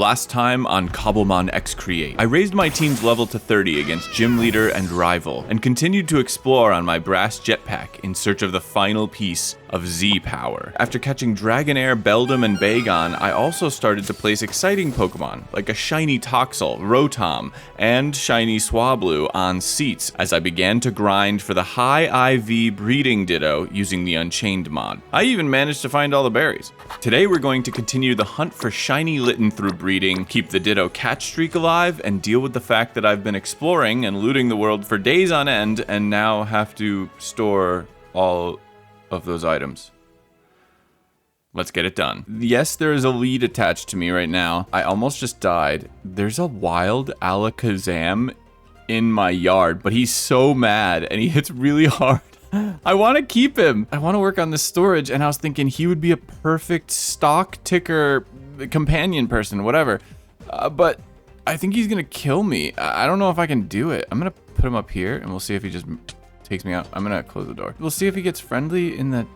Last time on Cobblemon X Create, I raised my team's level to 30 against Gym Leader and Rival, and continued to explore on my brass jetpack in search of the final piece of Z power. After catching Dragonair, Beldum, and Bagon, I also started to place exciting Pokemon, like a shiny Toxel, Rotom, and shiny Swablu on seats as I began to grind for the high IV breeding ditto using the Unchained mod. I even managed to find all the berries. Today we're going to continue the hunt for shiny Litten through breeding, keep the ditto catch streak alive, and deal with the fact that I've been exploring and looting the world for days on end and now have to store all of those items. Let's get it done. Yes, there is a lead attached to me right now. I almost just died. There's a wild Alakazam in my yard, but he's so mad and he hits really hard. I want to keep him. I want to work on the storage, and I was thinking he would be a perfect stock ticker companion person, whatever. But I think he's gonna kill me. I don't know if I can do it. I'm gonna put him up here, and we'll see if he just takes me out. I'm gonna close the door. We'll see if he gets friendly in the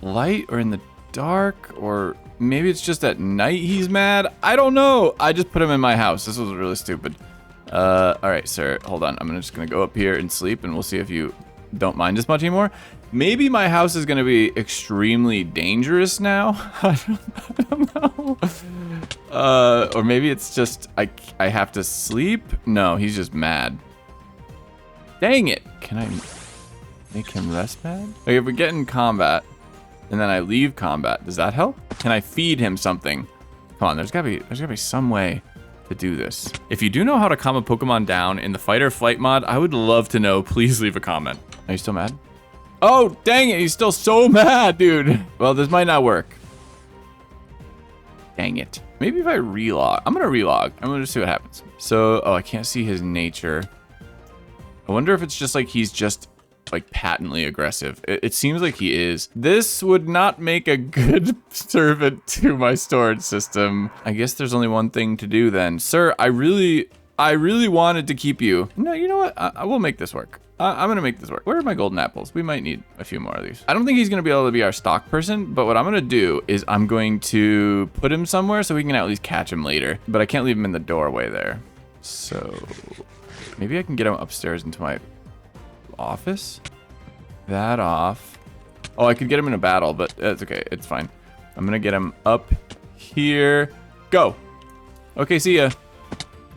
light or in the dark, or maybe it's just at night he's mad. I don't know. I just put him in my house. This was really stupid. All right, sir, hold on. I'm just gonna go up here and sleep, and we'll see if you don't mind as much anymore. Maybe my house is gonna be extremely dangerous now. I don't know. Or maybe it's just I have to sleep. No, he's just mad. Dang it! Can I make him less mad? Okay, if we get in combat and then I leave combat, does that help? Can I feed him something? Come on, there's gotta be some way to do this. If you do know how to calm a Pokemon down in the fight or flight mod, I would love to know. Please leave a comment. Are you still mad? Oh, dang it, he's still so mad, dude. Well, this might not work. Dang it. Maybe if I relog. I'm gonna relog. I'm gonna just see what happens. So, oh, I can't see his nature. I wonder if it's just like he's just like patently aggressive. It seems like he is. This would not make a good servant to my storage system. I guess there's only one thing to do then. Sir, I really wanted to keep you. No, you know what? I will make this work. I'm gonna make this work. Where are my golden apples? We might need a few more of these. I don't think he's gonna be able to be our stock person, but what I'm gonna do is I'm going to put him somewhere so we can at least catch him later. But I can't leave him in the doorway there. So maybe I can get him upstairs into my office. That off. Oh, I could get him in a battle, but that's okay. It's fine. I'm gonna get him up here. Go. Okay, see ya.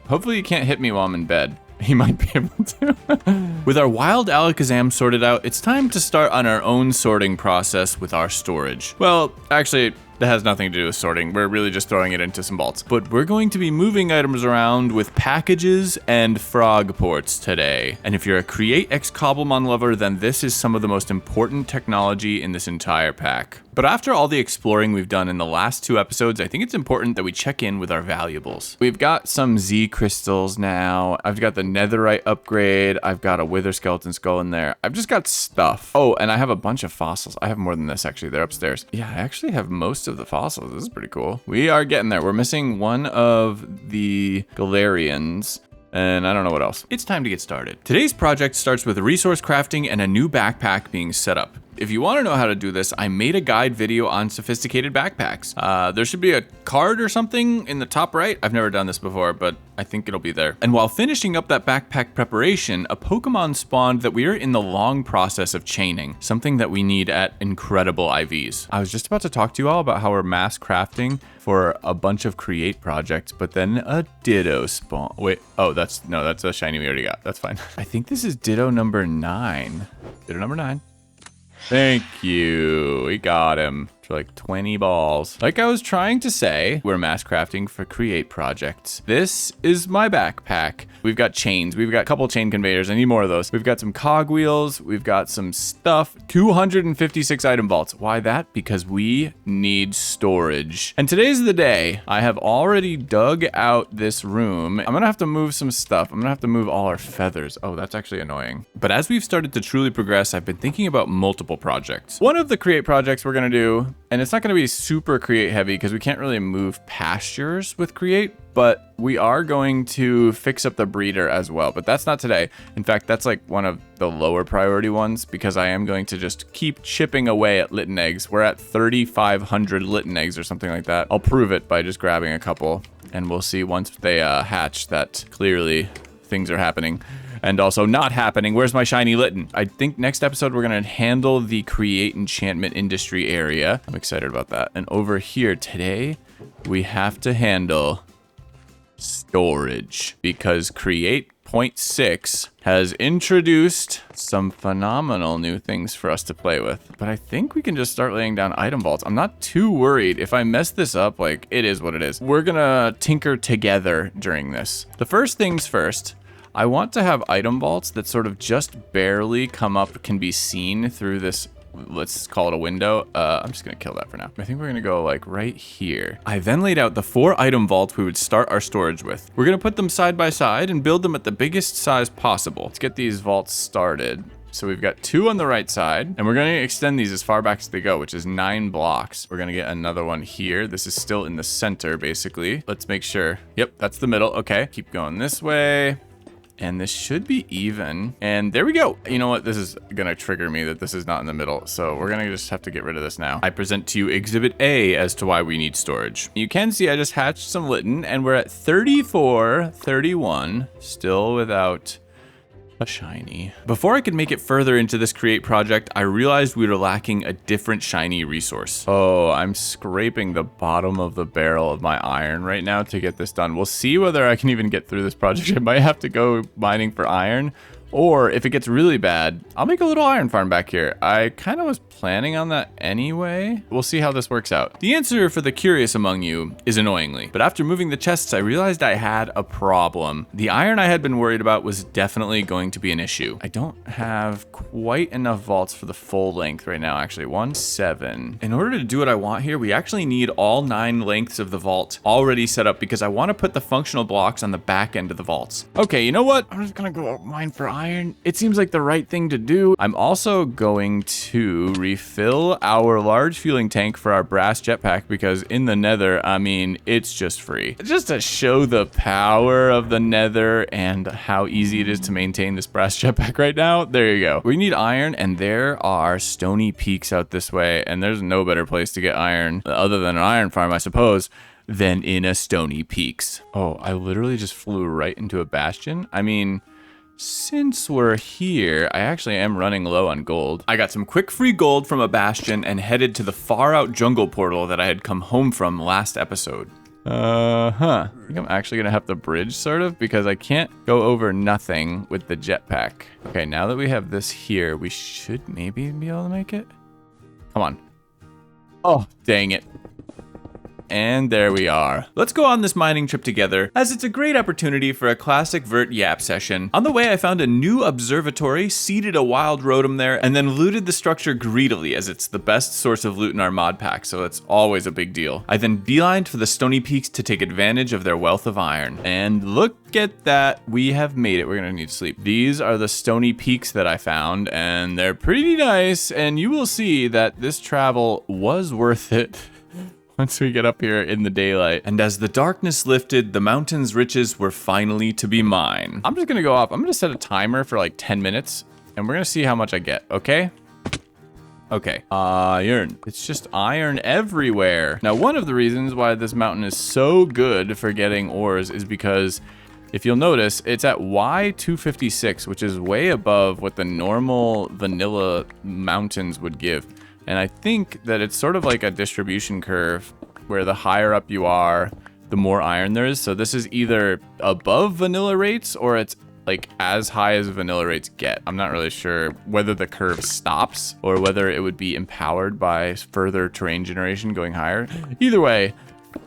Hopefully you can't hit me while I'm in bed. He might be able to. With our wild Alakazam sorted out, it's time to start on our own sorting process with our storage. Well, actually, that has nothing to do with sorting. We're really just throwing it into some vaults. But we're going to be moving items around with packages and Frogports today. And if you're a Create X Cobblemon lover, then this is some of the most important technology in this entire pack. But after all the exploring we've done in the last 2 episodes, I think it's important that we check in with our valuables. We've got some Z crystals now. I've got the netherite upgrade. I've got a wither skeleton skull in there. I've just got stuff. Oh, and I have a bunch of fossils. I have more than this, actually. They're upstairs. Yeah, I actually have most of the fossils. This is pretty cool. We are getting there. We're missing one of the Galarians. And I don't know what else. It's time to get started. Today's project starts with resource crafting and a new backpack being set up. If you want to know how to do this, I made a guide video on sophisticated backpacks. There should be a card or something in the top right. I've never done this before, but I think it'll be there. And while finishing up that backpack preparation, a Pokemon spawned that we are in the long process of chaining, something that we need at incredible IVs. I was just about to talk to you all about how we're mass crafting for a bunch of Create projects, but then a Ditto spawn. Wait, oh, that's a shiny we already got. That's fine. I think this is Ditto number 9. Ditto number 9. Thank you. We got him for like 20 balls. Like I was trying to say, we're mass crafting for Create projects. This is my backpack. We've got chains. We've got a couple chain conveyors. I need more of those. We've got some cog wheels. We've got some stuff. 256 item vaults. Why that? Because we need storage. And today's the day. I have already dug out this room. I'm gonna have to move some stuff. I'm gonna have to move all our feathers. Oh, that's actually annoying. But as we've started to truly progress, I've been thinking about multiple projects. One of the Create projects we're gonna do, and it's not gonna be super Create heavy because we can't really move pastures with Create, but we are going to fix up the breeder as well, but that's not today. In fact, that's like one of the lower priority ones because I am going to just keep chipping away at Litten eggs. We're at 3,500 Litten eggs or something like that. I'll prove it by just grabbing a couple And we'll see once they hatch that clearly things are happening. And also not happening. Where's my shiny Litten? I think next episode we're going to handle the Create Enchantment Industry area. I'm excited about that. And over here today, we have to handle storage. Because Create 0.6 has introduced some phenomenal new things for us to play with. But I think we can just start laying down item vaults. I'm not too worried. If I mess this up, like, it is what it is. We're going to tinker together during this. The first things first. I want to have item vaults that sort of just barely come up, can be seen through this, let's call it a window. I'm just gonna kill that for now. I think we're gonna go like right here. I then laid out the 4 item vaults we would start our storage with. We're gonna put them side by side and build them at the biggest size possible. Let's get these vaults started. So we've got 2 on the right side, and we're gonna extend these as far back as they go, which is 9 blocks. We're gonna get another one here. This is still in the center, basically. Let's make sure. Yep, that's the middle. Okay, keep going this way. And this should be even. And there we go. You know what? This is going to trigger me that this is not in the middle. So we're going to just have to get rid of this now. I present to you Exhibit A as to why we need storage. You can see I just hatched some Litten and we're at 34, 31, still without a shiny. Before I could make it further into this Create project, I realized we were lacking a different shiny resource. Oh, I'm scraping the bottom of the barrel of my iron right now to get this done. We'll see whether I can even get through this project. I might have to go mining for iron. Or if it gets really bad, I'll make a little iron farm back here. I kind of was planning on that anyway. We'll see how this works out. The answer for the curious among you is annoyingly. But after moving the chests, I realized I had a problem. The iron I had been worried about was definitely going to be an issue. I don't have quite enough vaults for the full length right now, actually. 1, 7. In order to do what I want here, we actually need all 9 lengths of the vault already set up because I want to put the functional blocks on the back end of the vaults. Okay, you know what? I'm just gonna go mine for iron. It seems like the right thing to do. I'm also going to refill our large fueling tank for our brass jetpack because in the nether, I mean, it's just free. Just to show the power of the nether and how easy it is to maintain this brass jetpack right now. There you go. We need iron and there are stony peaks out this way and there's no better place to get iron other than an iron farm, I suppose, than in a stony peaks. Oh, I literally just flew right into a bastion. I mean, since we're here, I actually am running low on gold. I got some quick free gold from a bastion and headed to the far out jungle portal that I had come home from last episode. I think I'm actually gonna have to bridge sort of because I can't go over nothing with the jetpack. Okay, now that we have this here, we should maybe be able to make it. Come on. Oh, dang it. And there we are. Let's go on this mining trip together, as it's a great opportunity for a classic vert yap session. On the way, I found a new observatory, seeded a wild rotom there, and then looted the structure greedily, as it's the best source of loot in our mod pack, so it's always a big deal. I then beelined for the stony peaks to take advantage of their wealth of iron. And look at that, we have made it. We're gonna need sleep. These are the stony peaks that I found, and they're pretty nice, and you will see that this travel was worth it. Once we get up here in the daylight. And as the darkness lifted, the mountain's riches were finally to be mine. I'm just gonna go off. I'm gonna set a timer for like 10 minutes and we're gonna see how much I get, okay? Okay, iron. It's just iron everywhere. Now, one of the reasons why this mountain is so good for getting ores is because if you'll notice, it's at Y256, which is way above what the normal vanilla mountains would give. And I think that it's sort of like a distribution curve where the higher up you are, the more iron there is. So this is either above vanilla rates or it's like as high as vanilla rates get. I'm not really sure whether the curve stops or whether it would be empowered by further terrain generation going higher. Either way,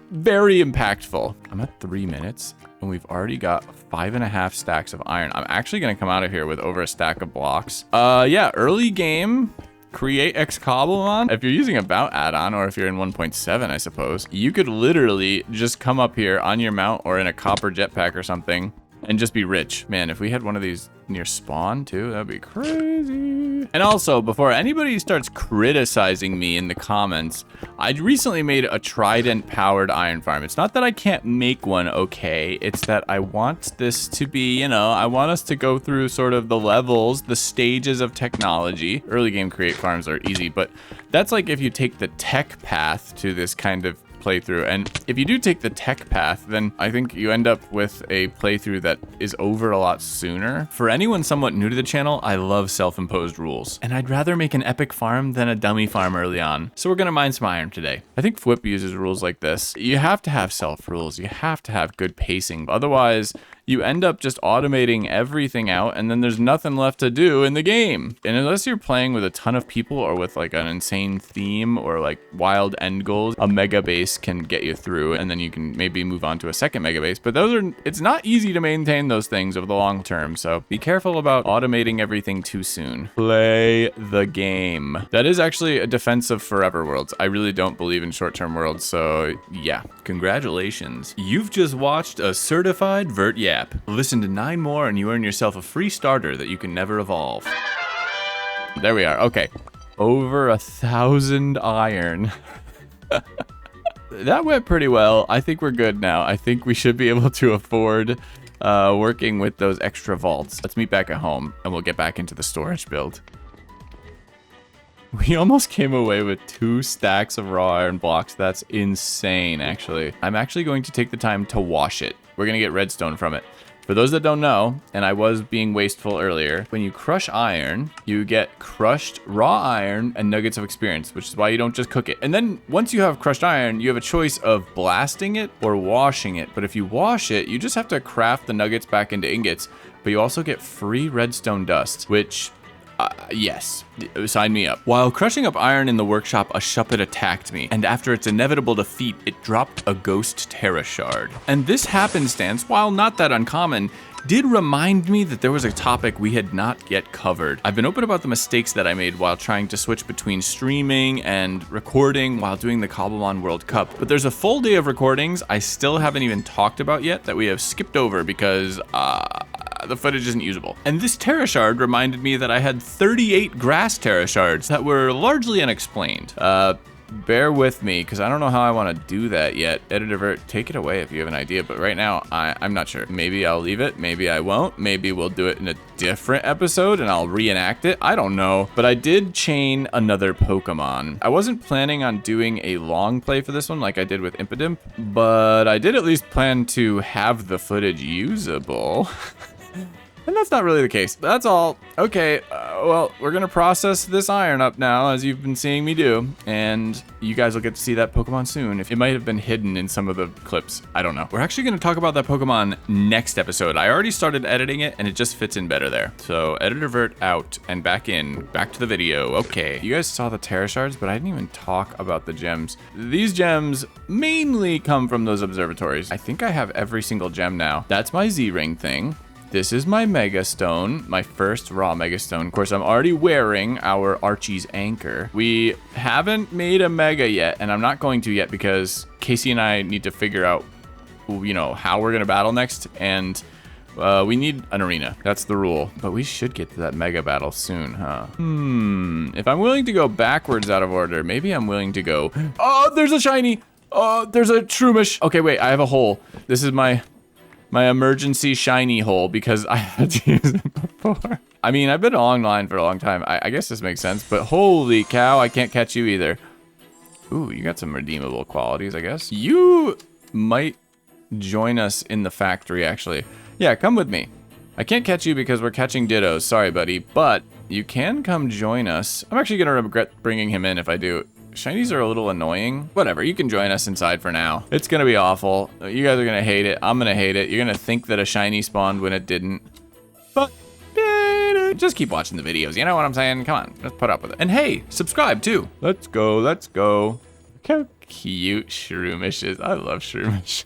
very impactful. I'm at 3 minutes and we've already got 5.5 stacks of iron. I'm actually going to come out of here with over a stack of blocks. Yeah, early game. Create X Cobblemon. If you're using About add-on, or if you're in 1.7, I suppose, you could literally just come up here on your mount or in a copper jetpack or something and just be rich. Man, if we had one of these near spawn too, that'd be crazy. And also, before anybody starts criticizing me in the comments, I recently made a trident powered iron farm. It's not that I can't make one okay, it's that I want this to be, you know, I want us to go through sort of the levels, the stages of technology. Early game create farms are easy, but that's like if you take the tech path to this kind of playthrough. And if you do take the tech path, then I think you end up with a playthrough that is over a lot sooner. For anyone somewhat new to the channel, I love self-imposed rules. And I'd rather make an epic farm than a dummy farm early on. So we're gonna mine some iron today. I think Fwip uses rules like this. You have to have self-rules. You have to have good pacing. Otherwise, you end up just automating everything out, and then there's nothing left to do in the game. And unless you're playing with a ton of people or with like an insane theme or like wild end goals, a mega base can get you through, and then you can maybe move on to a second mega base. But it's not easy to maintain those things over the long term, so be careful about automating everything too soon. Play the game. That is actually a defense of forever worlds. I really don't believe in short-term worlds, so yeah, congratulations. You've just watched a certified vert yap. Listen to 9 more and you earn yourself a free starter that you can never evolve. There we are. Okay. Over 1,000 iron. That went pretty well. I think we're good now. I think we should be able to afford working with those extra vaults. Let's meet back at home and we'll get back into the storage build. We almost came away with 2 stacks of raw iron blocks. That's insane, actually. I'm actually going to take the time to wash it. We're going to get redstone from it. For those that don't know, and I was being wasteful earlier, when you crush iron, you get crushed raw iron and nuggets of experience, which is why you don't just cook it. And then once you have crushed iron, you have a choice of blasting it or washing it. But if you wash it, you just have to craft the nuggets back into ingots, but you also get free redstone dust, which... yes, sign me up. While crushing up iron in the workshop, a Shuppet attacked me, and after its inevitable defeat, it dropped a ghost Terra shard. And this happenstance, while not that uncommon, did remind me that there was a topic we had not yet covered. I've been open about the mistakes that I made while trying to switch between streaming and recording while doing the Cobblemon World Cup, but there's a full day of recordings I still haven't even talked about yet that we have skipped over because, the footage isn't usable. And this Terra shard reminded me that I had 38 grass Terra shards that were largely unexplained. Bear with me, because I don't know how I want to do that yet. Editor Vert, take it away if you have an idea, but right now, I'm not sure. Maybe I'll leave it, maybe I won't. Maybe we'll do it in a different episode and I'll reenact it. I don't know. But I did chain another Pokemon. I wasn't planning on doing a long play for this one like I did with Impidimp, but I did at least plan to have the footage usable. And that's not really the case. That's all. Okay, well, we're gonna process this iron up now, as you've been seeing me do, and you guys will get to see that Pokemon soon. It might have been hidden in some of the clips. I don't know. We're actually gonna talk about that Pokemon next episode. I already started editing it, and it just fits in better there. So, Editor Vert out, and back to the video. Okay, you guys saw the Terra shards, but I didn't even talk about the gems. These gems mainly come from those observatories. I think I have every single gem now. That's my Z-ring thing. This is my Mega Stone, my first raw Mega Stone. Of course, I'm already wearing our Archie's Anchor. We haven't made a Mega yet, and I'm not going to yet because Casey and I need to figure out, you know, how we're going to battle next, and we need an arena. That's the rule. But we should get to that Mega battle soon, huh? If I'm willing to go backwards out of order, maybe I'm willing to go... Oh, there's a shiny! Oh, there's a Shroomish! Okay, wait, I have a hole. This is my emergency shiny hole because I had to use it before. I mean, I've been online for a long time. I guess this makes sense, but holy cow, I can't catch you either. Ooh, you got some redeemable qualities, I guess. You might join us in the factory, actually. Yeah, come with me. I can't catch you because we're catching dittos. Sorry, buddy, but you can come join us. I'm actually going to regret bringing him in if I do. Shinies are a little annoying. Whatever, you can join us inside for now. It's gonna be awful. You guys are gonna hate it. I'm gonna hate it. You're gonna think that a shiny spawned when it didn't. But just keep watching the videos. You know what I'm saying? Come on, let's put up with it. And hey, subscribe too. Let's go, let's go. Look how cute Shroomish is. I love Shroomish.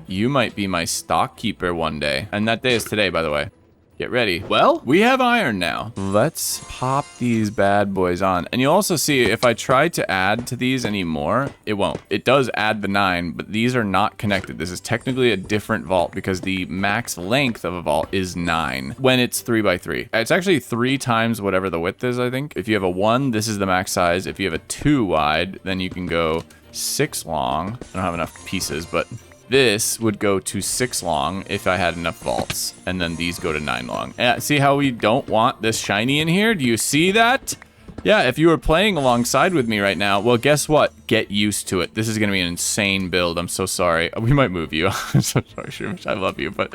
You might be my stock keeper one day. And that day is today, by the way. Get ready. Well, we have iron now. Let's pop these bad boys on. And you'll also see if I try to add to these anymore, it won't. It does add the 9, but these are not connected. This is technically a different vault because the max length of a vault is 9 when it's 3x3. It's actually 3 times whatever the width is, I think. If you have a 1, this is the max size. If you have a 2 wide, then you can go 6 long. I don't have enough pieces, but this would go to 6 long if I had enough vaults, and then these go to 9 long. See how we don't want this shiny in here? Do you see that? Yeah, if you were playing alongside with me right now, well, guess what? Get used to it. This is going to be an insane build. I'm so sorry. We might move you. I'm so sorry, Shroomish. I love you, but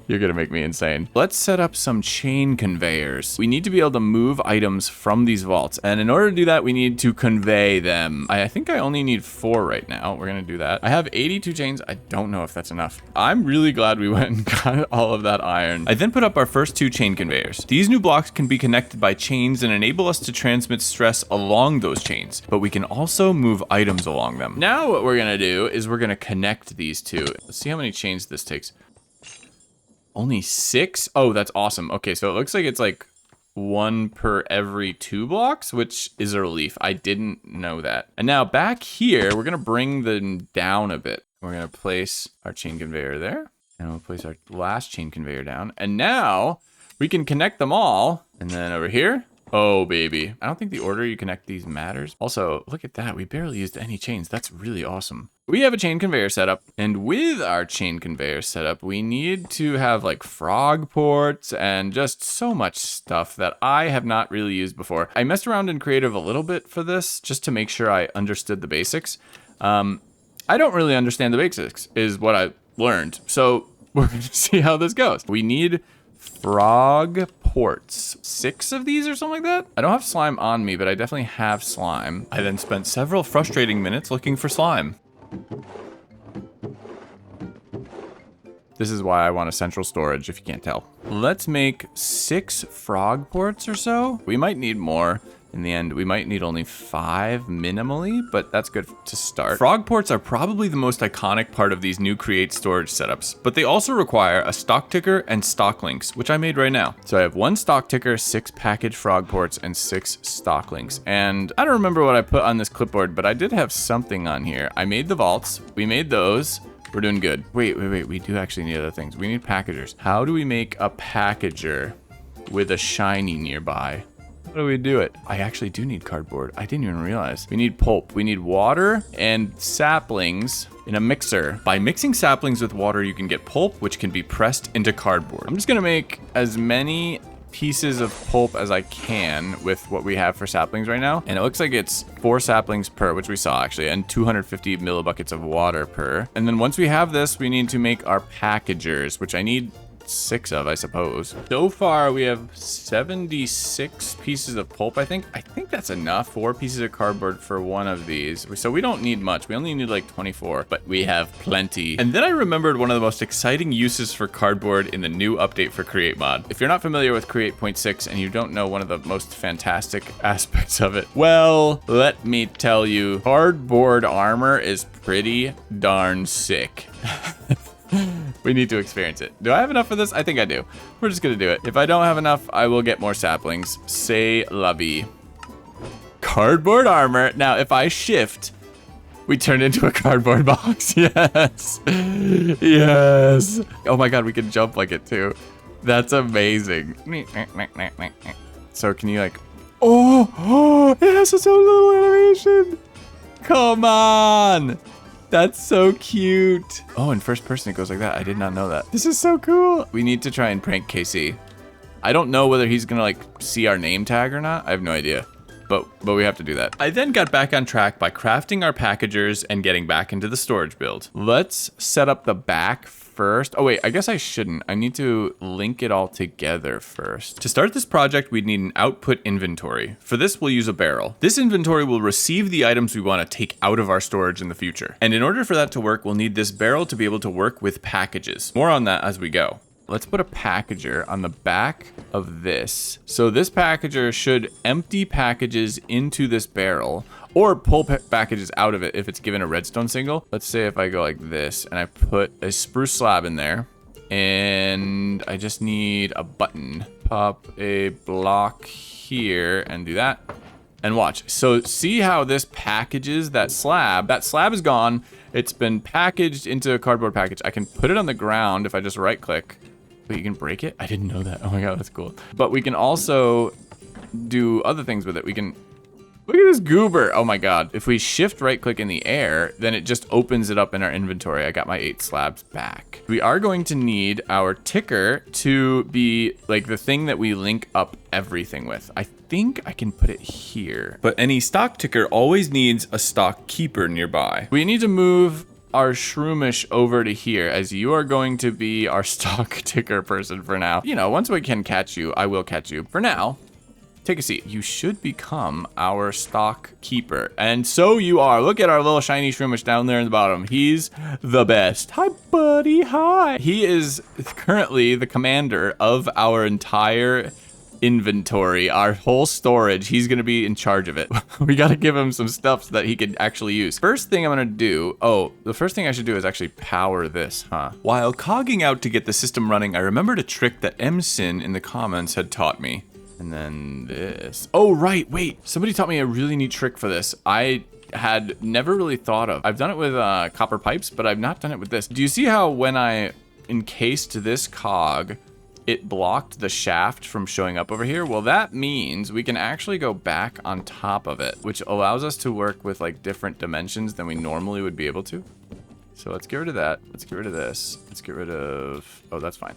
you're going to make me insane. Let's set up some chain conveyors. We need to be able to move items from these vaults. And in order to do that, we need to convey them. I think I only need 4 right now. We're going to do that. I have 82 chains. I don't know if that's enough. I'm really glad we went and got all of that iron. I then put up our first 2 chain conveyors. These new blocks can be connected by chains and enable us to transmit stress along those chains, but we can also move items along them. Now what we're going to do is we're going to connect these 2. Let's see how many chains this takes. Only 6? Oh, that's awesome. Okay, so it looks like it's like 1 per every 2 blocks, which is a relief. I didn't know that. And now back here, we're going to bring them down a bit. We're going to place our chain conveyor there, and we'll place our last chain conveyor down. And now we can connect them all. And then over here, oh, baby. I don't think the order you connect these matters. Also, look at that. We barely used any chains. That's really awesome. We have a chain conveyor setup, and with our chain conveyor setup, we need to have like Frogports and just so much stuff that I have not really used before. I messed around in creative a little bit for this just to make sure I understood the basics. I don't really understand the basics is what I learned. So we're going to see how this goes. We need Frogports. 6 of these or something like that? I don't have slime on me, but I definitely have slime. I then spent several frustrating minutes looking for slime. This is why I want a central storage, if you can't tell. Let's make 6 Frogports or so. We might need more. In the end, we might need only 5 minimally, but that's good to start. Frogports are probably the most iconic part of these new Create storage setups, but they also require a stock ticker and stock links, which I made right now. So I have 1 stock ticker, 6 package Frogports, and 6 stock links. And I don't remember what I put on this clipboard, but I did have something on here. I made the vaults. We made those. We're doing good. Wait. We do actually need other things. We need packagers. How do we make a packager with a shiny nearby? How do we do it? I actually do need cardboard. I didn't even realize. We need pulp. We need water and saplings in a mixer. By mixing saplings with water, you can get pulp, which can be pressed into cardboard. I'm just gonna make as many pieces of pulp as I can with what we have for saplings right now. And it looks like it's 4 saplings per, which we saw actually, and 250 millibuckets of water per. And then once we have this, we need to make our packagers, which I need 6 of, I suppose. So far, we have 76 pieces of pulp, I think. I think that's enough. 4 pieces of cardboard for one of these. So we don't need much. We only need like 24, but we have plenty. And then I remembered one of the most exciting uses for cardboard in the new update for Create mod. If you're not familiar with Create 0.6 and you don't know one of the most fantastic aspects of it, well, let me tell you, cardboard armor is pretty darn sick. We need to experience it. Do I have enough for this? I think I do. We're just gonna do it. If I don't have enough, I will get more saplings. Say la vie. Cardboard armor. Now, if I shift, we turn into a cardboard box. Yes. Yes. Oh my God, we can jump like it too. That's amazing. So can you like, oh, it has its own little animation. Come on. That's so cute. Oh, in first person it goes like that. I did not know that. This is so cool. We need to try and prank KC. I don't know whether he's gonna like see our name tag or not. I have no idea. But we have to do that. I then got back on track by crafting our packagers and getting back into the storage build. Let's set up the back first. Oh wait, I guess I shouldn't. I need to link it all together first. To start this project, we'd need an output inventory. For this, we'll use a barrel. This inventory will receive the items we want to take out of our storage in the future. And in order for that to work, we'll need this barrel to be able to work with packages. More on that as we go. Let's put a packager on the back of this. So this packager should empty packages into this barrel or pull packages out of it if it's given a redstone signal. Let's say if I go like this and I put a spruce slab in there and I just need a button. Pop a block here and do that and watch. So see how this packages that slab. That slab is gone. It's been packaged into a cardboard package. I can put it on the ground if I just right click. But you can break it? I didn't know that. Oh my God, that's cool. But we can also do other things with it. We can Look at this goober. Oh my god. If we shift right click in the air, then it just opens it up in our inventory. I got my 8 slabs back. We are going to need our ticker to be like the thing that we link up everything with. I think I can put it here. But any stock ticker always needs a stock keeper nearby. We need to move our Shroomish over to here, as you are going to be our stock ticker person for now. You know, once we can catch you, I will catch you. For now, take a seat. You should become our stock keeper. And so you are. Look at our little shiny Shroomish down there in the bottom. He's the best. Hi, buddy. Hi. He is currently the commander of our entire inventory, our whole storage. He's gonna be in charge of it. We gotta give him some stuff so that he can actually use. First thing I'm gonna do, the first thing I should do is actually power this, huh? While cogging out to get the system running, I remembered a trick that MSin in the comments had taught me. And then this. Oh, right, wait. Somebody taught me a really neat trick for this. I had never really thought of. I've done it with copper pipes, but I've not done it with this. Do you see how when I encased this cog, it blocked the shaft from showing up over here? Well, that means we can actually go back on top of it, which allows us to work with like different dimensions than we normally would be able to. So let's get rid of that. Let's get rid of this. Let's get rid of, oh, that's fine.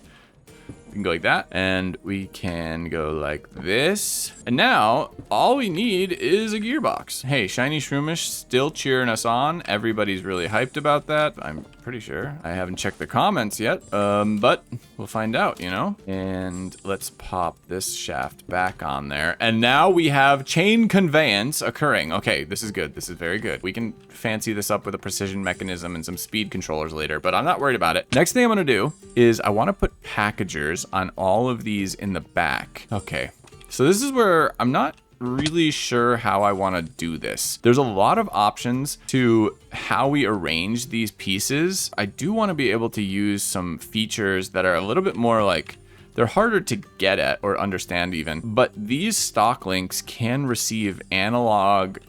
We can go like that, and we can go like this. And now, all we need is a gearbox. Hey, Shiny Shroomish still cheering us on. Everybody's really hyped about that, I'm pretty sure. I haven't checked the comments yet, but we'll find out, you know? And let's pop this shaft back on there. And now we have chain conveyance occurring. Okay, this is good. This is very good. We can fancy this up with a precision mechanism and some speed controllers later, but I'm not worried about it. Next thing I'm gonna do is I wanna put packagers on all of these in the back. Okay, so this is where I'm not really sure how I want to do this. There's a lot of options to how we arrange these pieces. I do want to be able to use some features that are a little bit more like, they're harder to get at or understand even, but these stock links can receive analog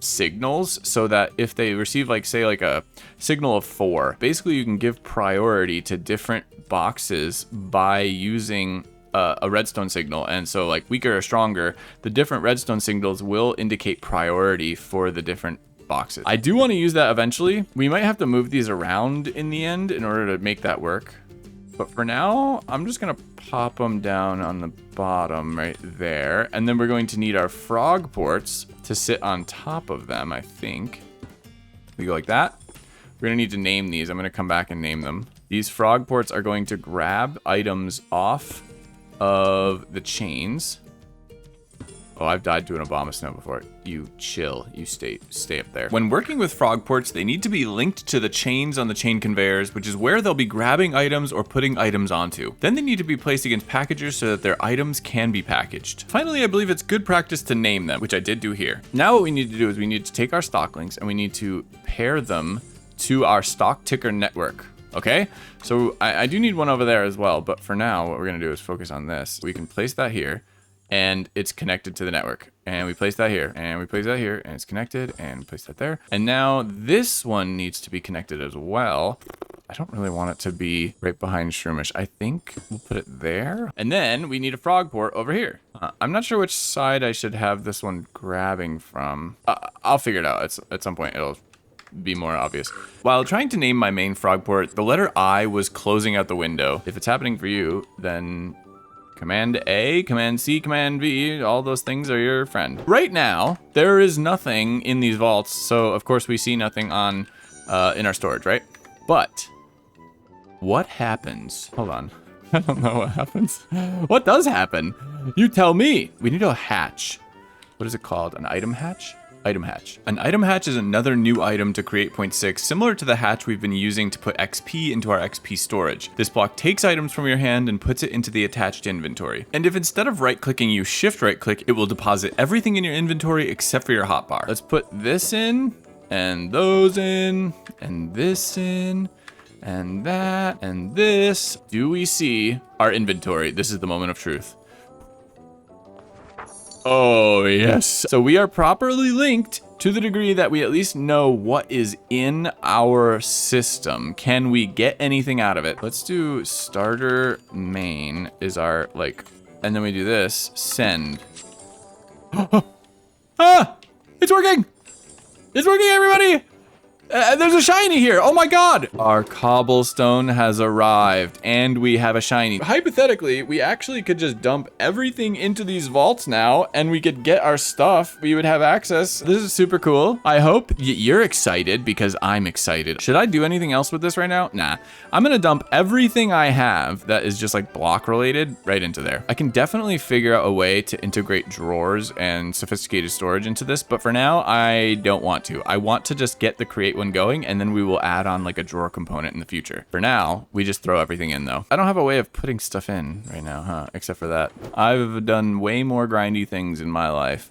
signals, so that if they receive like, say like a signal of 4, basically you can give priority to different boxes by using a redstone signal. And so like weaker or stronger, the different redstone signals will indicate priority for the different boxes. I do want to use that eventually. We might have to move these around in the end in order to make that work. But for now, I'm just gonna pop them down on the bottom right there. And then we're going to need our Frogports to sit on top of them, I think. We go like that. We're gonna need to name these. I'm gonna come back and name them. These Frogports are going to grab items off of the chains. Oh, I've died to an Abomasnow before. You chill. You stay up there. When working with Frogports, they need to be linked to the chains on the chain conveyors, which is where they'll be grabbing items or putting items onto. Then they need to be placed against packagers so that their items can be packaged. Finally, I believe it's good practice to name them, which I did do here. Now what we need to do is we need to take our stock links and we need to pair them to our stock ticker network. Okay, so I do need one over there as well, but for now, what we're gonna do is focus on this. We can place that here, and it's connected to the network. And we place that here, and we place that here, and it's connected, and place that there. And now this one needs to be connected as well. I don't really want it to be right behind Shroomish. I think we'll put it there. And then we need a Frogport over here. I'm not sure which side I should have this one grabbing from. I'll figure it out at some point. It'll be more obvious. While trying to name my main Frogport, the letter I was closing out the window. If it's happening for you, then Command A, Command C, Command V, all those things are your friend. Right now, there is nothing in these vaults, so of course we see nothing on in our storage, right? But what happens? Hold on. I don't know what happens. What does happen? You tell me. We need a hatch. What is it called? An item hatch? Item hatch. An item hatch is another new item to create 0.6, similar to the hatch we've been using to put XP into our XP storage. This block takes items from your hand and puts it into the attached inventory. And if instead of right-clicking you shift right-click, it will deposit everything in your inventory except for your hotbar. Let's put this in, and those in, and this in, and that, and this. Do we see our inventory? This is the moment of truth. Oh, yes. So we are properly linked to the degree that we at least know what is in our system. Can we get anything out of it? Let's do starter main is our, like, and then we do this, send. Ah! It's working! It's working, everybody! There's a shiny here. Oh my god. Our cobblestone has arrived and we have a shiny. Hypothetically, we actually could just dump everything into these vaults now and we could get our stuff. We would have access. This is super cool. I hope you're excited because I'm excited. Should I do anything else with this right now? Nah. I'm gonna dump everything I have that is just like block related right into there. I can definitely figure out a way to integrate drawers and sophisticated storage into this, but for now, I don't want to. I want to just get the create one going, and then we will add on like a drawer component in the future. For now, we just throw everything in though. I don't have a way of putting stuff in right now, huh? Except for that. I've done way more grindy things in my life,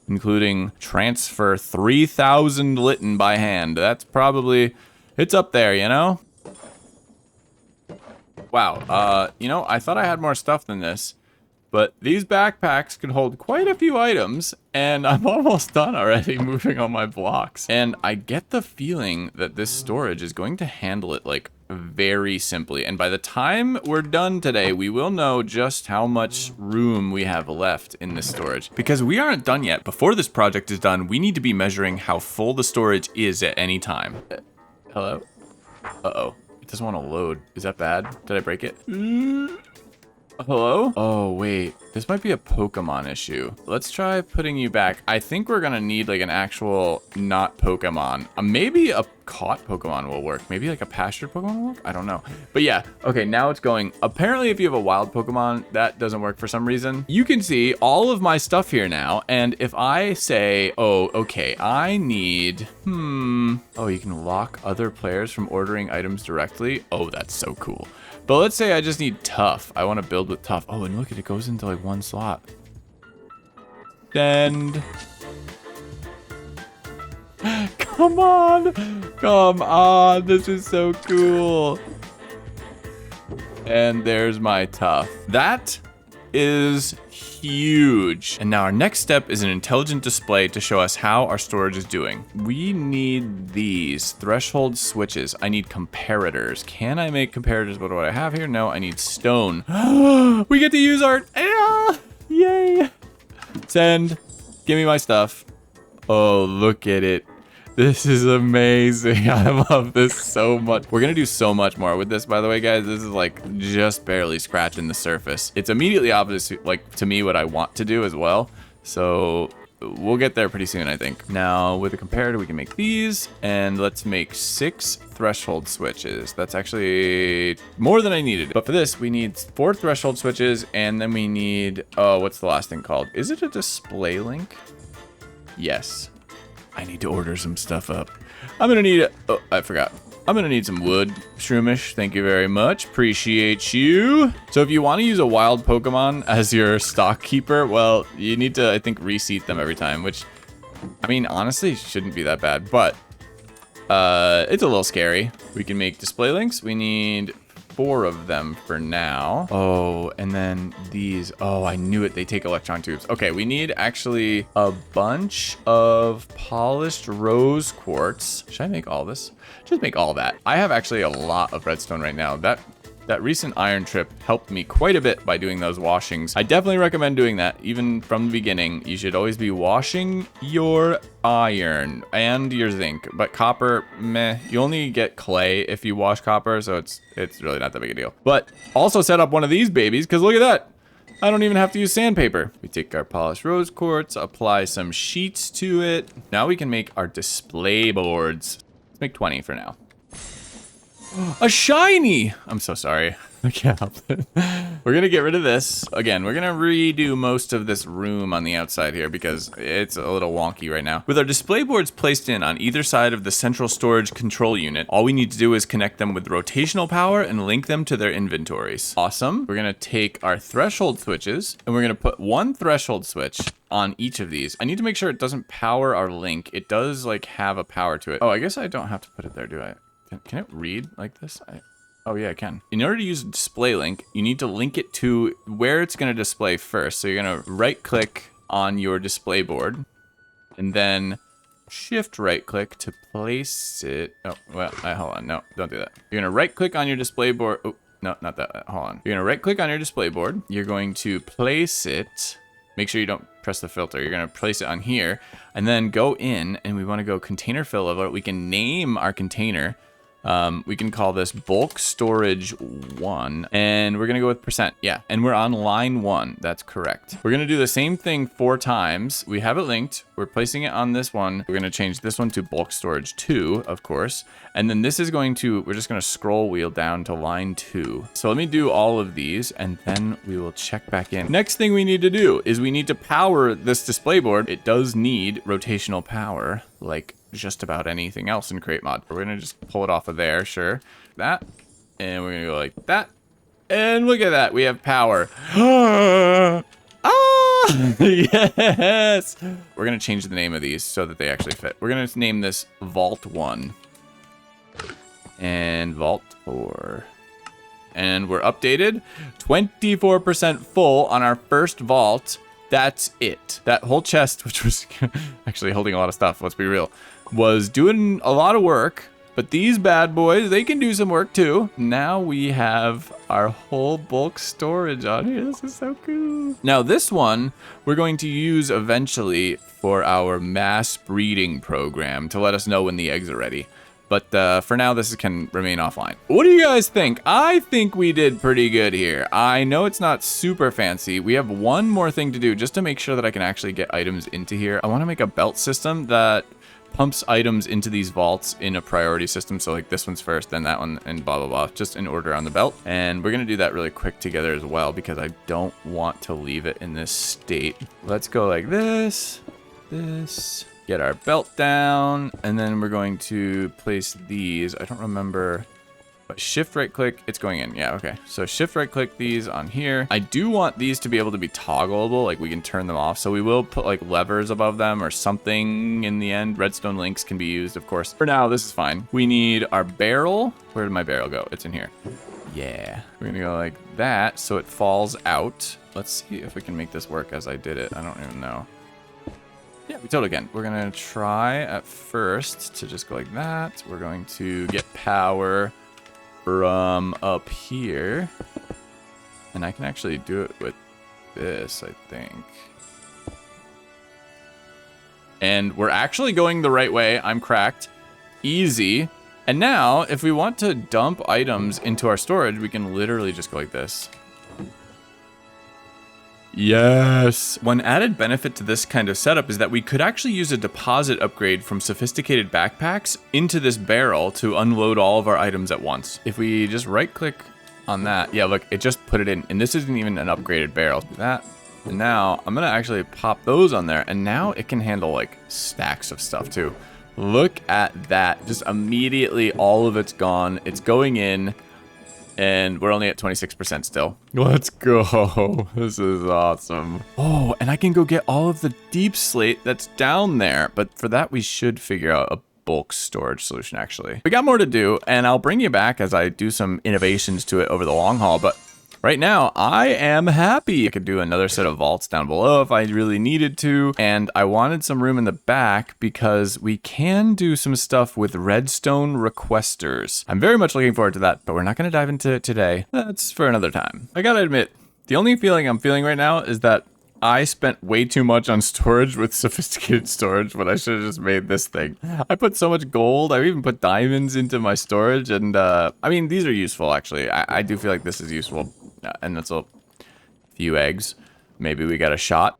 including transfer 3,000 Litten by hand. That's probably, it's up there, you know? Wow, you know, I thought I had more stuff than this. But these backpacks can hold quite a few items, and I'm almost done already moving on my blocks. And I get the feeling that this storage is going to handle it like very simply. And by the time we're done today, we will know just how much room we have left in this storage. Because we aren't done yet. Before this project is done, we need to be measuring how full the storage is at any time. Hello? Uh-oh. It doesn't want to load. Is that bad? Did I break it? Hello? Oh, wait. This might be a Pokemon issue. Let's try putting you back. I think we're gonna need like an actual not Pokemon. Maybe a caught Pokemon will work. Maybe like a pastured Pokemon will work? I don't know. But yeah, okay, now it's going. Apparently, if you have a wild Pokemon, that doesn't work for some reason. You can see all of my stuff here now. And if I say, oh, okay, I need, oh, you can lock other players from ordering items directly. Oh, that's so cool. But let's say I just need tough. I want to build with tough. Oh, and look at it, goes into like one slot. Send. Come on. Come on. This is so cool. And there's my tough. That is huge. And now our next step is an intelligent display to show us how our storage is doing. We need these threshold switches. I need comparators. Can I make comparators with what I have here? No, I need stone. We get to use our, yay. Send, give me my stuff. Oh, look at it. This is amazing. I love this so much. We're gonna do so much more with this, by the way, guys. This is like just barely scratching the surface. It's immediately opposite, like to me, what I want to do as well. So we'll get there pretty soon, I think. Now with a comparator, we can make these, and let's make 6 threshold switches. That's actually more than I needed. But for this, we need 4 threshold switches, and then we need, oh, what's the last thing called? Is it a display link? Yes. I need to order some stuff up. I'm gonna need, oh, I forgot. I'm gonna need some wood. Shroomish, thank you very much. Appreciate you. So if you want to use a wild Pokemon as your stock keeper, well, you need to, I think, reseat them every time, which, I mean, honestly, shouldn't be that bad, but it's a little scary. We can make display links. We need 4 of them for now. Oh, and then these. Oh, I knew it. They take electron tubes. Okay, we need actually a bunch of polished rose quartz. Should I make all this? Just make all that. I have actually a lot of redstone right now. That recent iron trip helped me quite a bit by doing those washings. I definitely recommend doing that even from the beginning. You should always be washing your iron and your zinc, but copper, meh. You only get clay if you wash copper, so it's really not that big a deal. But also set up one of these babies, because look at that. I don't even have to use sandpaper. We take our polished rose quartz, apply some sheets to it. Now we can make our display boards. Let's make 20 for now. A shiny! I'm so sorry. I can't help it. We're gonna get rid of this. Again, we're gonna redo most of this room on the outside here because it's a little wonky right now. With our display boards placed in on either side of the central storage control unit, all we need to do is connect them with rotational power and link them to their inventories. Awesome. We're gonna take our threshold switches and we're gonna put 1 threshold switch on each of these. I need to make sure it doesn't power our link. It does like have a power to it. Oh, I guess I don't have to put it there, do I? Can it read like this? Oh yeah, I can. In order to use display link, you need to link it to where it's going to display first. So you're going to right click on your display board and then shift right click to place it. Oh, well, hold on. No, don't do that. You're going to right click on your display board. Oh, no, not that. Hold on. You're going to right click on your display board. You're going to place it. Make sure you don't press the filter. You're going to place it on here and then go in, and we want to go container fill level. We can name our container. We can call this bulk storage 1, and we're going to go with %. Yeah. And we're on line 1. That's correct. We're going to do the same thing 4 times. We have it linked. We're placing it on this one. We're going to change this one to bulk storage 2, of course. And then this is going to, we're just going to scroll wheel down to line 2. So let me do all of these, and then we will check back in. Next thing we need to do is we need to power this display board. It does need rotational power, like just about anything else in Create Mod. We're gonna just pull it off of there, sure. That, and we're gonna go like that. And look at that, we have power. Ah, yes! We're gonna change the name of these so that they actually fit. We're gonna name this Vault 1 and Vault 4. And we're updated. 24% full on our first vault. That's it. That whole chest, which was actually holding a lot of stuff, let's be real, was doing a lot of work, but these bad boys, they can do some work too. Now we have our whole bulk storage on here. This is so cool. Now this one, we're going to use eventually for our mass breeding program to let us know when the eggs are ready. But for now, this can remain offline. What do you guys think? I think we did pretty good here. I know it's not super fancy. We have one more thing to do just to make sure that I can actually get items into here. I want to make a belt system that pumps items into these vaults in a priority system. So like this one's first, then that one, and blah, blah, blah, just in order on the belt. And we're going to do that really quick together as well, because I don't want to leave it in this state. Let's go like this, get our belt down, and then we're going to place these. I don't remember, but shift right click, it's going in. Yeah, okay. So shift right click these on here. I do want these to be able to be toggleable, like we can turn them off. So we will put like levers above them or something in the end. Redstone links can be used, of course. For now, this is fine. We need our barrel. Where did my barrel go? It's in here. Yeah, we're gonna go like that so it falls out. Let's see if we can make this work as I did it. I don't even know. Yeah, we totally can. We're gonna try at first to just go like that. We're going to get power from up here. And I can actually do it with this, I think. And we're actually going the right way. I'm cracked. Easy. And now, if we want to dump items into our storage, we can literally just go like this. Yes. One added benefit to this kind of setup is that we could actually use a deposit upgrade from sophisticated backpacks into this barrel to unload all of our items at once. If we just right click on that, yeah, look, it just put it in, and this isn't even an upgraded barrel. That, and now I'm gonna actually pop those on there, and now it can handle like stacks of stuff too. Look at that, just immediately all of it's gone. It's going in. And we're only at 26% still. Let's go. This is awesome. Oh, and I can go get all of the deep slate that's down there. But for that, we should figure out a bulk storage solution, actually. We got more to do, and I'll bring you back as I do some innovations to it over the long haul. But right now, I am happy. I could do another set of vaults down below if I really needed to. And I wanted some room in the back because we can do some stuff with redstone requesters. I'm very much looking forward to that, but we're not going to dive into it today. That's for another time. I gotta admit, the only feeling I'm feeling right now is that I spent way too much on storage with sophisticated storage when I should have just made this thing. I put so much gold. I even put diamonds into my storage. And I mean, these are useful, actually. I do feel like this is useful. And that's a few eggs. Maybe we got a shot.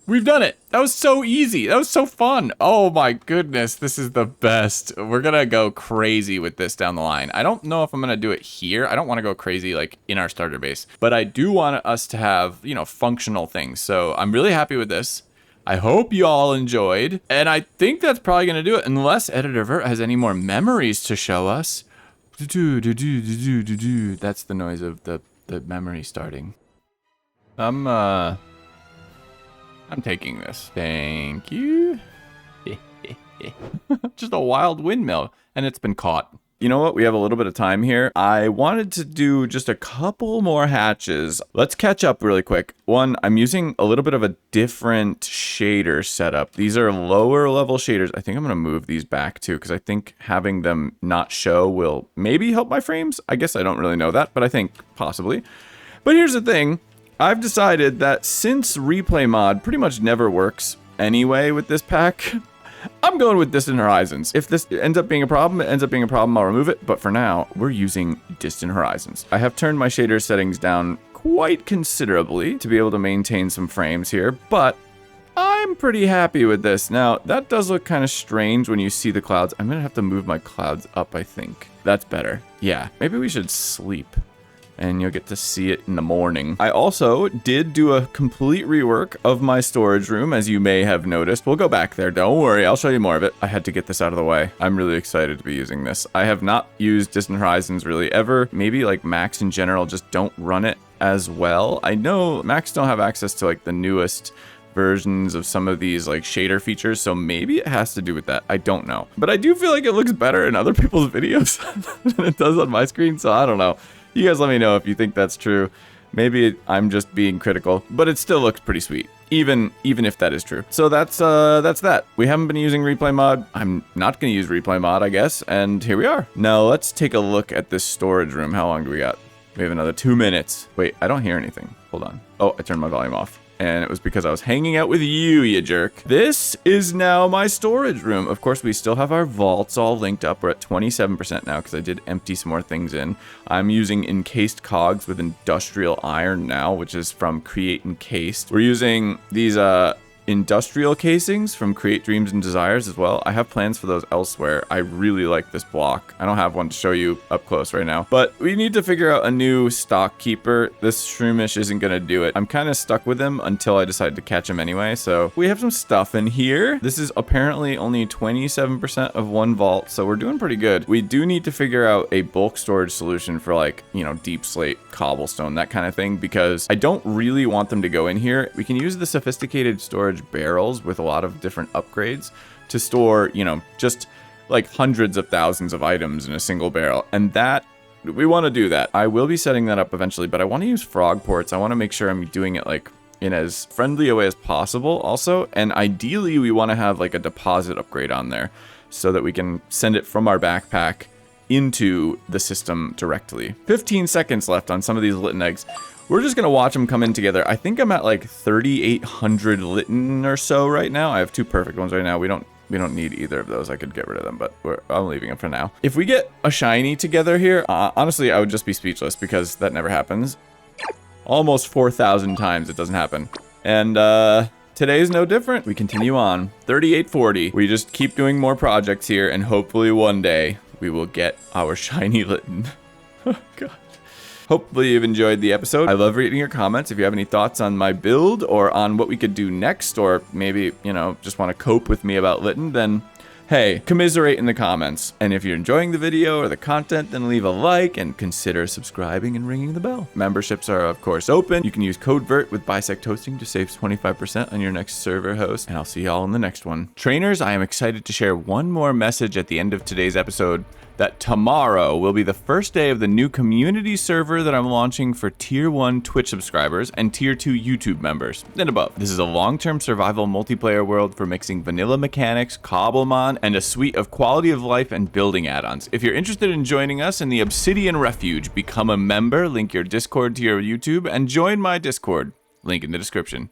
We've done it. That was so easy. That was so fun. Oh my goodness. This is the best. We're going to go crazy with this down the line. I don't know if I'm going to do it here. I don't want to go crazy like in our starter base, but I do want us to have, you know, functional things. So I'm really happy with this. I hope you all enjoyed. And I think that's probably going to do it unless Editor Vert has any more memories to show us. That's the noise of the memory starting. I'm taking this. Thank you. Just a wild windmill, and it's been caught. You know what? We have a little bit of time here. I wanted to do just a couple more hatches. Let's catch up really quick. One, I'm using a little bit of a different shader setup. These are lower level shaders. I think I'm going to move these back too, because I think having them not show will maybe help my frames. I guess I don't really know that, but I think possibly. But here's the thing. I've decided that since replay mod pretty much never works anyway with this pack, I'm going with Distant Horizons. If this ends up being a problem, it ends up being a problem, I'll remove it. But for now, we're using Distant Horizons. I have turned my shader settings down quite considerably to be able to maintain some frames here, but I'm pretty happy with this. Now, that does look kind of strange when you see the clouds. I'm gonna have to move my clouds up, I think. That's better. Yeah, maybe we should sleep and you'll get to see it in the morning. I also did do a complete rework of my storage room, as you may have noticed. We'll go back there, don't worry, I'll show you more of it. I had to get this out of the way. I'm really excited to be using this. I have not used Distant Horizons really ever. Maybe like Macs in general just don't run it as well. I know Macs don't have access to like the newest versions of some of these like shader features, so maybe it has to do with that. I don't know, but I do feel like it looks better in other people's videos than it does on my screen, so I don't know. You guys let me know if you think that's true. Maybe I'm just being critical, but it still looks pretty sweet, even if that is true. So that's that. We haven't been using replay mod. I'm not going to use replay mod, I guess, and here we are. Now let's take a look at this storage room. How long do we got? We have another 2 minutes. Wait, I don't hear anything. Hold on. Oh, I turned my volume off. And it was because I was hanging out with you, you jerk. This is now my storage room. Of course, we still have our vaults all linked up. We're at 27% now because I did empty some more things in. I'm using encased cogs with industrial iron now, which is from Create Encased. We're using these industrial casings from Create Dreams and Desires as well. I have plans for those elsewhere. I really like this block. I don't have one to show you up close right now, but we need to figure out a new stock keeper. This Shroomish isn't gonna do it. I'm kind of stuck with him until I decide to catch him anyway. So we have some stuff in here. This is apparently only 27% of one vault, so we're doing pretty good. We do need to figure out a bulk storage solution for like, you know, deep slate, cobblestone, that kind of thing, because I don't really want them to go in here. We can use the sophisticated storage barrels with a lot of different upgrades to store, you know, just like hundreds of thousands of items in a single barrel, and that we want to do that. I will be setting that up eventually, but I want to use Frogports. I want to make sure I'm doing it like in as friendly a way as possible also, and ideally we want to have like a deposit upgrade on there so that we can send it from our backpack into the system directly. 15 seconds left on some of these Litten eggs. We're just gonna watch them come in together. I think I'm at like 3,800 Litten or so right now. I have 2 perfect ones right now. We don't need either of those. I could get rid of them, but I'm leaving them for now. If we get a shiny together here, honestly, I would just be speechless because that never happens. Almost 4,000 times it doesn't happen. And today's no different. We continue on. 3840. We just keep doing more projects here, and hopefully one day we will get our shiny Litten. Oh, God. Hopefully you've enjoyed the episode. I love reading your comments. If you have any thoughts on my build or on what we could do next, or maybe, you know, just want to cope with me about Litten, then hey, commiserate in the comments. And if you're enjoying the video or the content, then leave a like and consider subscribing and ringing the bell. Memberships are, of course, open. You can use code VERT with Bisect Hosting to save 25% on your next server host. And I'll see y'all in the next one. Trainers, I am excited to share one more message at the end of today's episode, that tomorrow will be the first day of the new community server that I'm launching for Tier 1 Twitch subscribers and Tier 2 YouTube members and above. This is a long-term survival multiplayer world for mixing vanilla mechanics, Cobblemon, and a suite of quality of life and building add-ons. If you're interested in joining us in the Obsidian Refuge, become a member, link your Discord to your YouTube, and join my Discord. Link in the description.